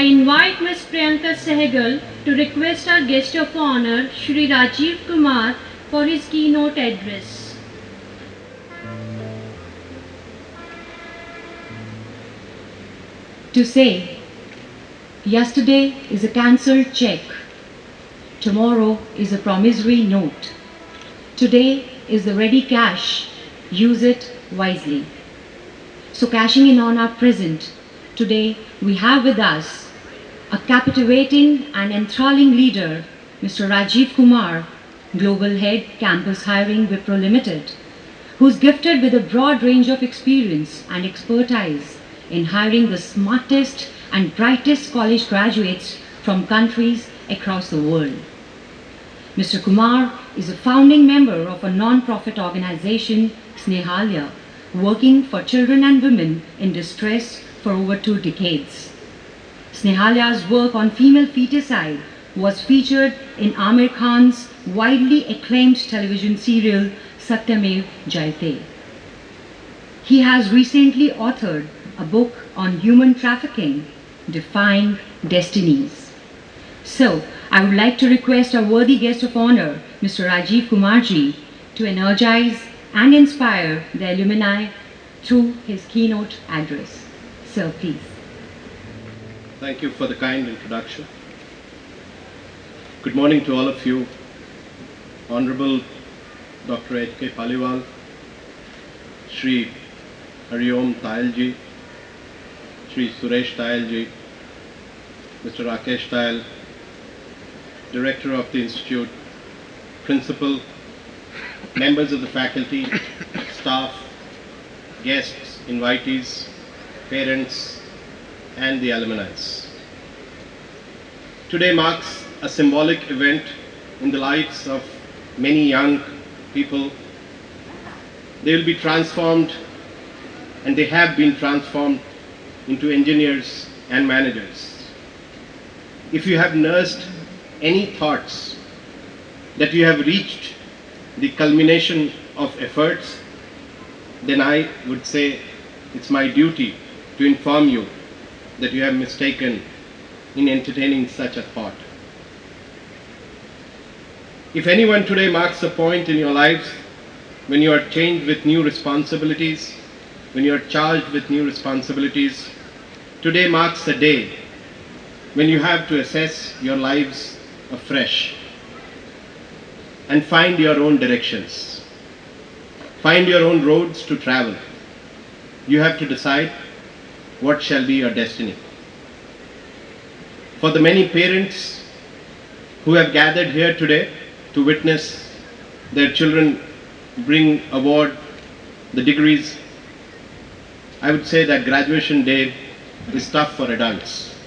I invite Ms. Priyanka Sehgal to request our guest of honor, Shri Rajiv Kumar, for his keynote address. To say, yesterday is a cancelled check, tomorrow is a promissory note, today is the ready cash, use it wisely. So cashing in on our present, today we have with us a captivating and enthralling leader, Mr. Rajiv Kumar, Global Head Campus Hiring Wipro Limited, who's gifted with a broad range of experience and expertise in hiring the smartest and brightest college graduates from countries across the world. Mr. Kumar is a founding member of a non-profit organization, Snehalya, working for children and women in distress for over 2 decades. Snehalya's work on female feticide was featured in Amir Khan's widely acclaimed television serial Satyamev Jayate. He has recently authored a book on human trafficking, Defying Destinies. So, I would like to request our worthy guest of honor, Mr. Rajiv Kumarji, to energize and inspire the alumni through his keynote address. Sir, please. Thank you for the kind introduction. Good morning to all of you. Honorable Dr. H.K. Paliwal, Shri Hariom Tayalji, Shri Suresh Tayalji, Mr. Rakesh Tayal, Director of the Institute, Principal, members of the faculty, staff, guests, invitees, parents, and the alumni. Today marks a symbolic event in the lives of many young people. They will be transformed, and they have been transformed into engineers and managers. If you have nursed any thoughts that you have reached the culmination of efforts, then I would say it's my duty to inform you that you have mistaken in entertaining such a thought. If anyone today marks a point in your lives when you are changed with new responsibilities, when you are charged with new responsibilities, today marks a day when you have to assess your lives afresh and find your own directions, find your own roads to travel. You have to decide what shall be your destiny. For the many parents who have gathered here today to witness their children bring award the degrees, I would say that graduation day is tough for adults.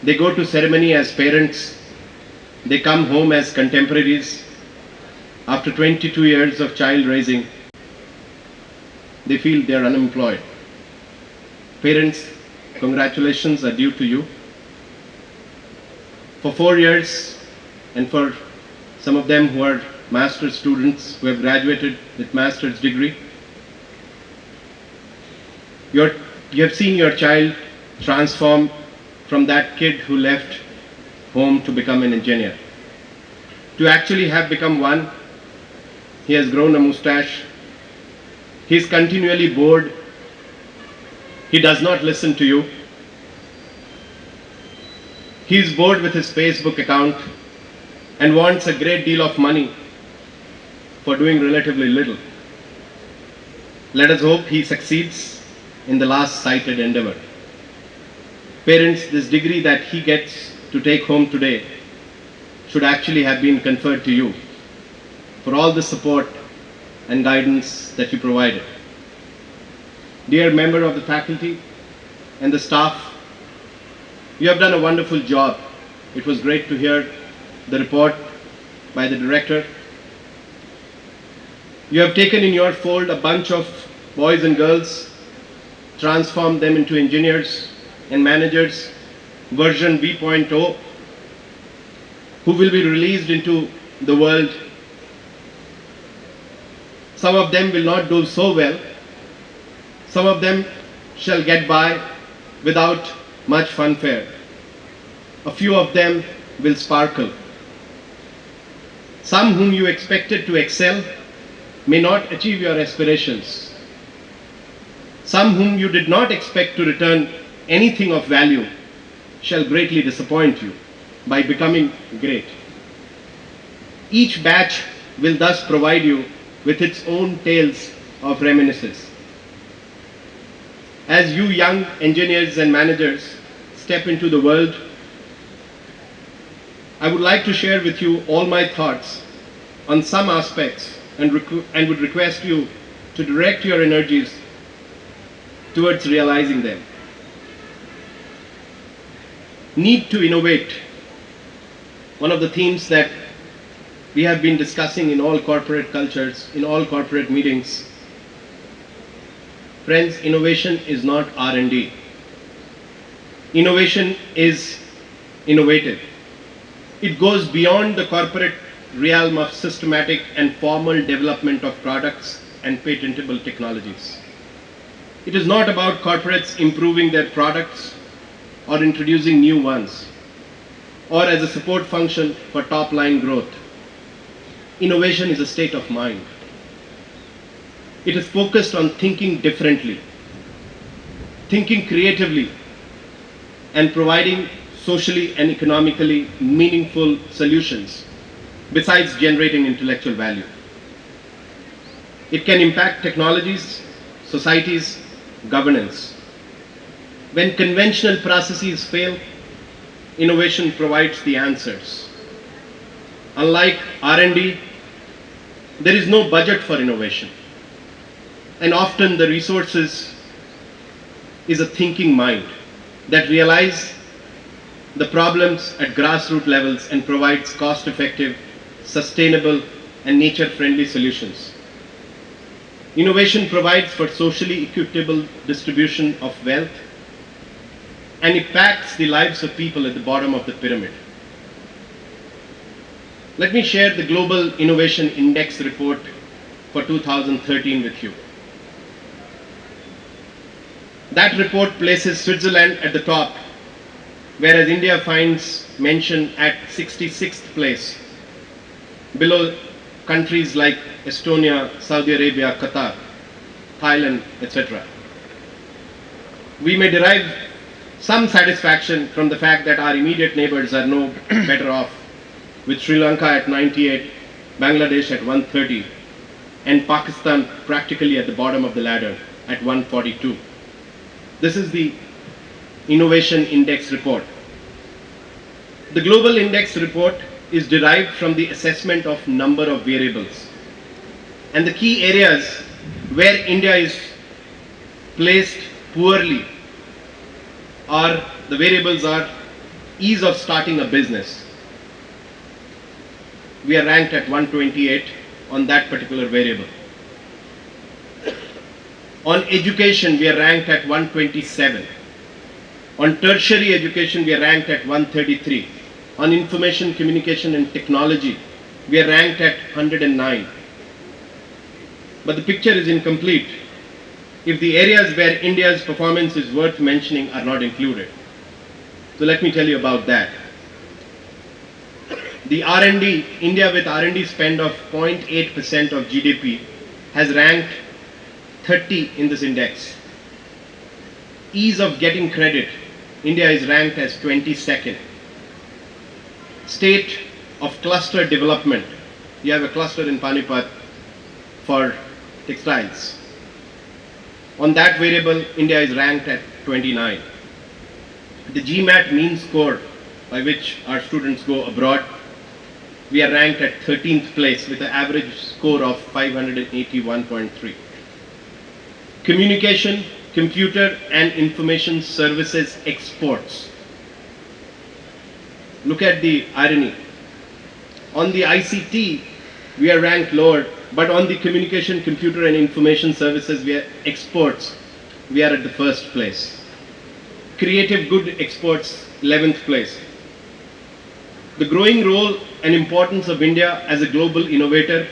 They go to ceremony as parents, they come home as contemporaries. After 22 years of child raising, they feel they are unemployed. Parents, congratulations are due to you. For 4 years, and for some of them who are master's students who have graduated with master's degree, you have seen your child transform from that kid who left home to become an engineer, to actually have become one. He has grown a mustache. He is continually bored. He does not listen to you. He is bored with his Facebook account and wants a great deal of money for doing relatively little. Let us hope he succeeds in the last cited endeavor. Parents, this degree that he gets to take home today should actually have been conferred to you for all the support and guidance that you provided. Dear member of the faculty and the staff, you have done a wonderful job. It was great to hear the report by the director. You have taken in your fold a bunch of boys and girls, transformed them into engineers and managers, version V.0, who will be released into the world. Some of them will not do so well. Some of them shall get by without much funfare. A few of them will sparkle. Some whom you expected to excel may not achieve your aspirations. Some whom you did not expect to return anything of value shall greatly disappoint you by becoming great. Each batch will thus provide you with its own tales of reminiscence. As you young engineers and managers step into the world, I would like to share with you all my thoughts on some aspects and would request you to direct your energies towards realizing them. Need to innovate. One of the themes that we have been discussing in all corporate cultures, in all corporate meetings. Friends, innovation is not R&D. Innovation is innovative. It goes beyond the corporate realm of systematic and formal development of products and patentable technologies. It is not about corporates improving their products or introducing new ones, or as a support function for top-line growth. Innovation is a state of mind. It is focused on thinking differently, thinking creatively, and providing socially and economically meaningful solutions besides generating intellectual value. It can impact technologies, societies, governance. When conventional processes fail, innovation provides the answers. Unlike R&D, there is no budget for innovation. And often the resources is a thinking mind that realizes the problems at grassroots levels and provides cost-effective, sustainable, and nature-friendly solutions. Innovation provides for socially equitable distribution of wealth and impacts the lives of people at the bottom of the pyramid. Let me share the Global Innovation Index report for 2013 with you. That report places Switzerland at the top, whereas India finds mention at 66th place, below countries like Estonia, Saudi Arabia, Qatar, Thailand, etc. We may derive some satisfaction from the fact that our immediate neighbors are no better off, with Sri Lanka at 98, Bangladesh at 130, and Pakistan practically at the bottom of the ladder at 142. This is the Innovation Index report. The Global Index report is derived from the assessment of number of variables. And the key areas where India is placed poorly are, the variables are ease of starting a business. We are ranked at 128 on that particular variable. On education, we are ranked at 127. On tertiary education, we are ranked at 133. On information, communication and technology, we are ranked at 109. But the picture is incomplete if the areas where India's performance is worth mentioning are not included. So let me tell you about that. The R&D, India with R&D spend of 0.8% of GDP has ranked 30 in this index. Ease of getting credit, India is ranked as 22nd. State of cluster development, you have a cluster in Panipat for textiles. On that variable, India is ranked at 29. The GMAT mean score by which our students go abroad, we are ranked at 13th place with an average score of 581.3. Communication, computer and information services exports. Look at the irony. On the ICT, we are ranked lower, but on the communication, computer and information services, we are exports, we are at the first place. Creative good exports, 11th place. The growing role and importance of India as a global innovator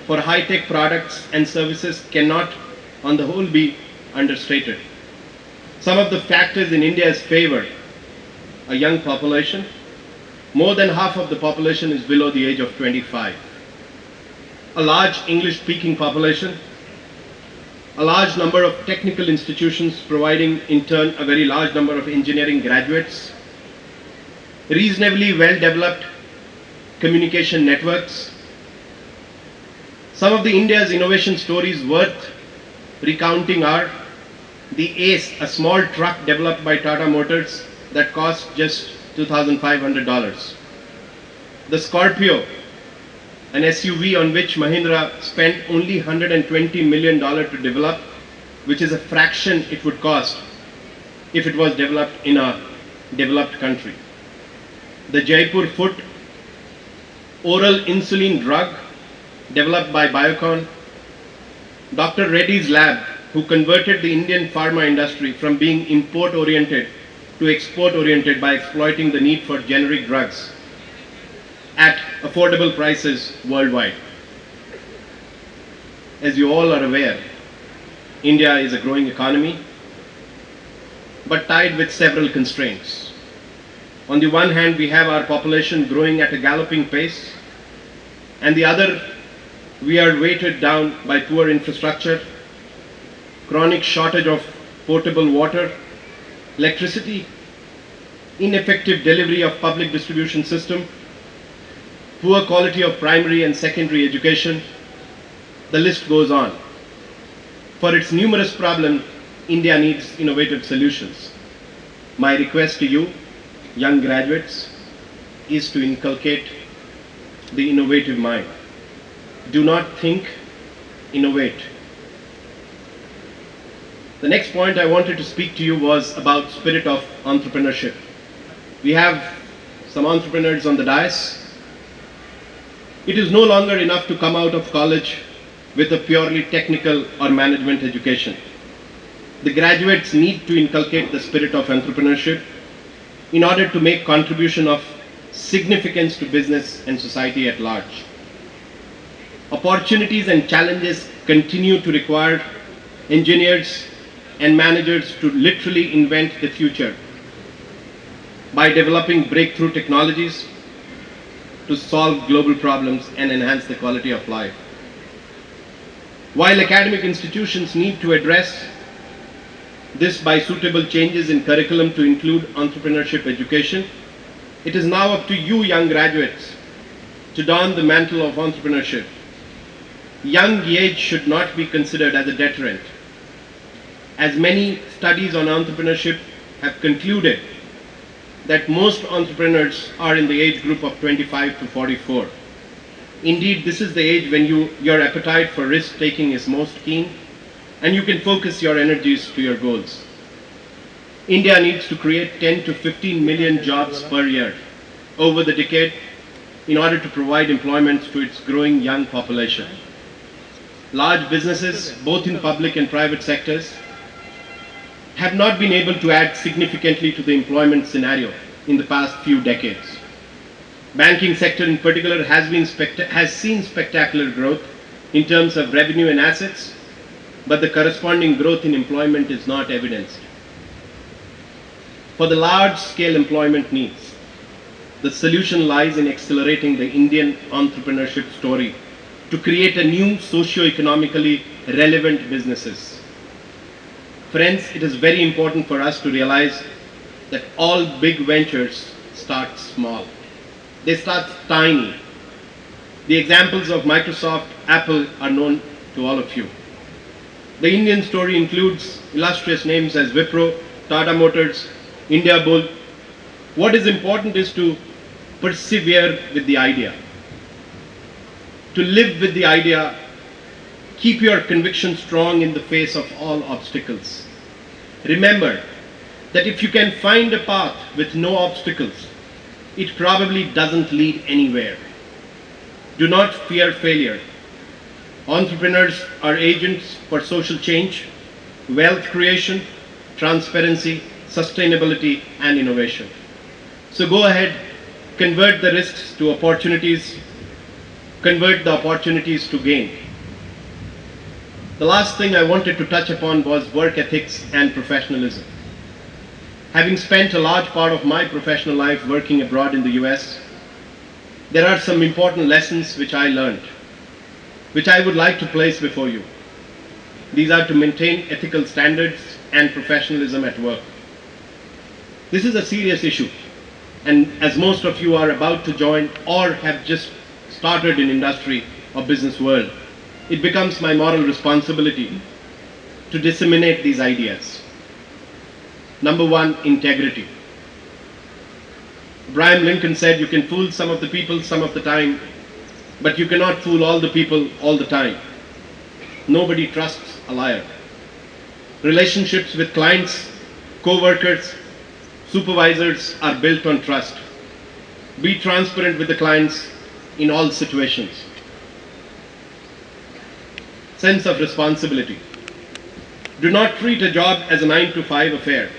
for high-tech products and services cannot, on the whole, be understated. Some of the factors in India's favor a young population. More than half of the population is below the age of 25. A large English-speaking population, a large number of technical institutions providing in turn a very large number of engineering graduates, reasonably well-developed communication networks. Some of the India's innovation stories worth recounting are the Ace, a small truck developed by Tata Motors that cost just $2,500. The Scorpio, an SUV on which Mahindra spent only $120 million to develop, which is a fraction it would cost if it was developed in a developed country. The Jaipur Foot, oral insulin drug developed by Biocon. Dr. Reddy's lab, who converted the Indian pharma industry from being import-oriented to export-oriented by exploiting the need for generic drugs at affordable prices worldwide. As you all are aware, India is a growing economy, but tied with several constraints. On the one hand, we have our population growing at a galloping pace, and the other, we are weighted down by poor infrastructure, chronic shortage of potable water, electricity, ineffective delivery of public distribution system, poor quality of primary and secondary education. The list goes on. For its numerous problems, India needs innovative solutions. My request to you, young graduates, is to inculcate the innovative mind. Do not think, innovate. The next point I wanted to speak to you was about spirit of entrepreneurship. We have some entrepreneurs on the dais. It is no longer enough to come out of college with a purely technical or management education. The graduates need to inculcate the spirit of entrepreneurship in order to make contribution of significance to business and society at large. Opportunities and challenges continue to require engineers and managers to literally invent the future by developing breakthrough technologies to solve global problems and enhance the quality of life. While academic institutions need to address this by suitable changes in curriculum to include entrepreneurship education, it is now up to you, young graduates, to don the mantle of entrepreneurship. Young age should not be considered as a deterrent, as many studies on entrepreneurship have concluded that most entrepreneurs are in the age group of 25 to 44. Indeed, this is the age when your appetite for risk-taking is most keen and you can focus your energies to your goals. India needs to create 10 to 15 million jobs per year over the decade in order to provide employment to its growing young population. Large businesses, both in public and private sectors, have not been able to add significantly to the employment scenario in the past few decades. Banking sector in particular has seen spectacular growth in terms of revenue and assets, but the corresponding growth in employment is not evidenced. For the large-scale employment needs, the solution lies in accelerating the Indian entrepreneurship story to create a new socio-economically relevant businesses. Friends, it is very important for us to realize that all big ventures start small. They start tiny. The examples of Microsoft, Apple are known to all of you. The Indian story includes illustrious names as Wipro, Tata Motors, India Bull. What is important is to persevere with the idea, to live with the idea, keep your conviction strong in the face of all obstacles. Remember that if you can find a path with no obstacles, it probably doesn't lead anywhere. Do not fear failure. Entrepreneurs are agents for social change, wealth creation, transparency, sustainability, and innovation. So go ahead, convert the risks to opportunities, convert the opportunities to gain. The last thing I wanted to touch upon was work ethics and professionalism. Having spent a large part of my professional life working abroad in the US, there are some important lessons which I learned, which I would like to place before you. These are to maintain ethical standards and professionalism at work. This is a serious issue, and as most of you are about to join or have just started in industry or business world, it becomes my moral responsibility to disseminate these ideas. Number one, integrity. Abraham Lincoln said, you can fool some of the people some of the time, but you cannot fool all the people all the time. Nobody trusts a liar. Relationships with clients, co-workers, supervisors are built on trust. Be transparent with the clients in all situations. Sense of responsibility. Do not treat a job as a 9 to 5 affair.